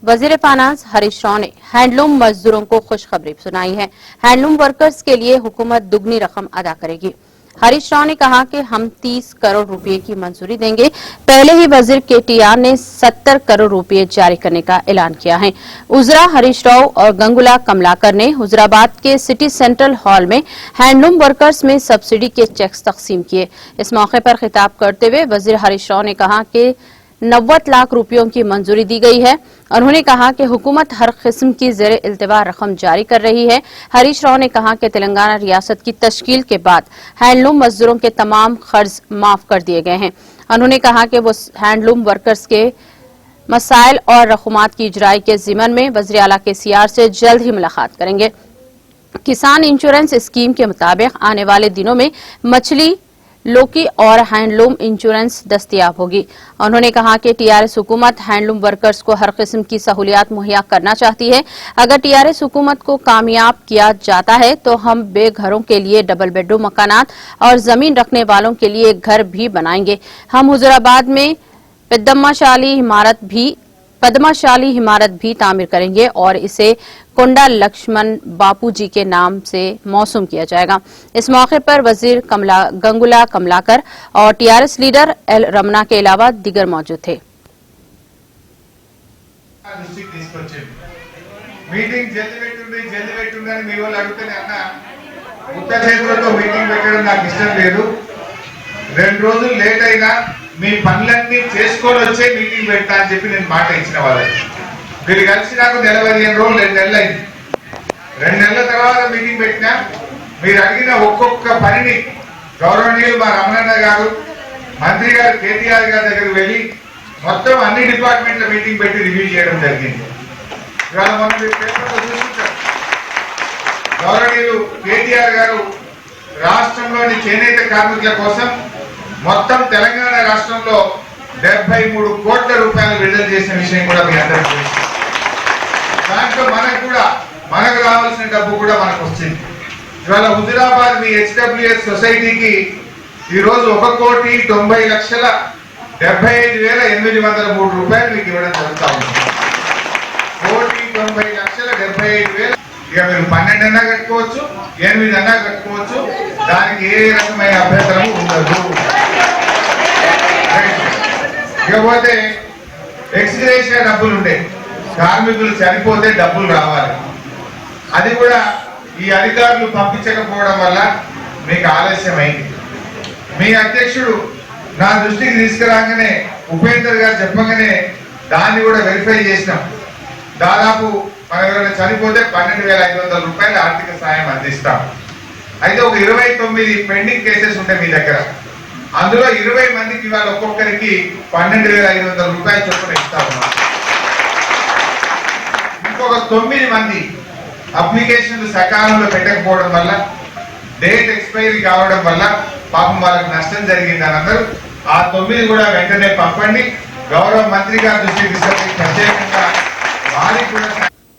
वजीर फाइनेंस हरीश राव ने हैंडलूम मजदूरों को खुशखबरी सुनाई है। हैंडलूम वर्कर्स के लिए हुकूमत दुगनी रकम अदा करेगी। हरीश राव ने कहा कि हम 30 करोड़ रुपए की मंजूरी देंगे। पहले ही वजीर केटीआर ने 70 करोड़ रुपए जारी करने का ऐलान किया है। उजरा हरीश राव और गंगुला कमलाकर ने हुजराबाद के सिटी सेंट्रल हॉल में हैंडलूम वर्कर्स में सब्सिडी के चेक्स तकसीम किए। इस मौके पर खिताब करते हुए वजीर हरीश राव ने कहा कि 90 लाख रुपयों की मंजूरी दी गई है। उन्होंने कहा कि हुकूमत हर किस्म की ज़ेर इल्तिवा रकम जारी कर रही है। हरीश राव ने कहा कि तेलंगाना रियासत की तश्कील के बाद हैंडलूम मजदूरों के तमाम कर्ज माफ कर दिए गए हैं। उन्होंने कहा कि वो हैंडलूम वर्कर्स के मसाइल और रकूमात की इजराई के ज़िमन में वज़ीर आला केसीआर से जल्द ही मुलाकात करेंगे। किसान इंश्योरेंस स्कीम के मुताबिक आने वाले दिनों में मछली, लोकी और हैंडलूम इंश्योरेंस दस्तयाब होगी। उन्होंने कहा कि टीआरएस हुकूमत हैंडलूम वर्कर्स को हर किस्म की सहूलियात मुहैया करना चाहती है। अगर टीआरएस हुकूमत को कामयाब किया जाता है तो हम बेघरों के लिए डबल बेडरूम मकानात और जमीन रखने वालों के लिए घर भी बनाएंगे। हम हुजराबाद में पद्माशाली इमारत भी तामीर करेंगे और इसे कोंडा लक्ष्मण बापू जी के नाम से मौसूम किया जाएगा। इस मौके पर वजीर गंगुला कमलाकर और टीआरएस लीडर एल रमना के अलावा दीगर मौजूद थे। मीटिंग जल्दी పెట్టుందని మీ వాళ్ళు అడుగుతనే అన్న ఉత్త చేతులతో మీటింగ్ పెట్టడం నాకు ఇష్టం లేదు। 2 రోజులు లేట్ అయినా మీ పనులన్నీ చేసుకొని వచ్చే మీటింగ్ పెడతా అని చెప్పి నేను మాట ఇచ్చిన వాళ్ళకి। మీరు కలిసి నాకు 15 రోజులు 2 నెలలు అయింది। 2 నెలల తర్వాత మీటింగ్ పెట్టినా మీరు అడిగిన ఒక్కొక్క పనిని గౌరవనీయులు మా రమణన్న గారు, మంత్రి గారు కేటీఆర్ గారి దగ్గరికి వెళ్ళి మొత్తం అన్ని డిపార్ట్మెంట్ల మీటింగ్ పెట్టి రివ్యూ చేయడం జరిగింది। ఇవాళ మనం పేపర్లో చూస్తుంటాం, గౌరవనీయులు కేటీఆర్ గారు రాష్ట్రంలోని చేనేత కార్మికుల కోసం మొత్తం తెలంగాణ రాష్ట్రంలో 73 కోట్ల రూపాయలు విడుదల చేసిన విషయం కూడా మీ అందరికీ తెలుసు। దాంట్లో మనకు రావాల్సిన డబ్బు కూడా మనకు వచ్చింది। ఇవాళ హుజురాబాద్ మీ హెచ్డబ్ల్యూఎస్ సొసైటీకి ఈరోజు 1,75,803 రూపాయలు మీకు ఇవ్వడం జరుగుతా ఉంది। 1,90,75,000 ఇక మీరు 12 అన్నా కట్టుకోవచ్చు, 8 అన్నా కట్టుకోవచ్చు, దానికి ఏ రకమైన అభ్యంతరం ఉండదు। ఇకపోతే ఎక్స్గ్రేషియా డబ్బులు ఉండే, కార్మికులు చనిపోతే డబ్బులు రావాలి, అది కూడా ఈ అధికారులు పంపించకపోవడం వల్ల మీకు ఆలస్యమైంది। మీ అధ్యక్షుడు నా దృష్టికి తీసుకురాగానే ఉపేందర్ గారు చెప్పగానే దాన్ని కూడా వెరిఫై చేసినాం। దాదాపు మన ఎవరైనా చనిపోతే 12,500 రూపాయల ఆర్థిక సాయం అందిస్తాం। అయితే ఒక 29 పెండింగ్ కేసెస్ ఉంటాయి మీ దగ్గర, అందులో 20 మందికి ఇవాళ ఒక్కొక్కరికి 12,500 రూపాయలు చొప్పున ఇస్తా ఉన్నాం। ఇంకొక 9 మంది అప్లికేషన్లు సకాలంలో పెట్టకపోవడం వల్ల, డేట్ ఎక్స్పైరీ కావడం వల్ల పాపం వాళ్ళకి నష్టం జరిగిందని అందరూ ఆ 9 కూడా వెంటనే పంపండి। గౌరవ మంత్రి గారి దృష్టికి ప్రత్యేకంగా వారికి కూడా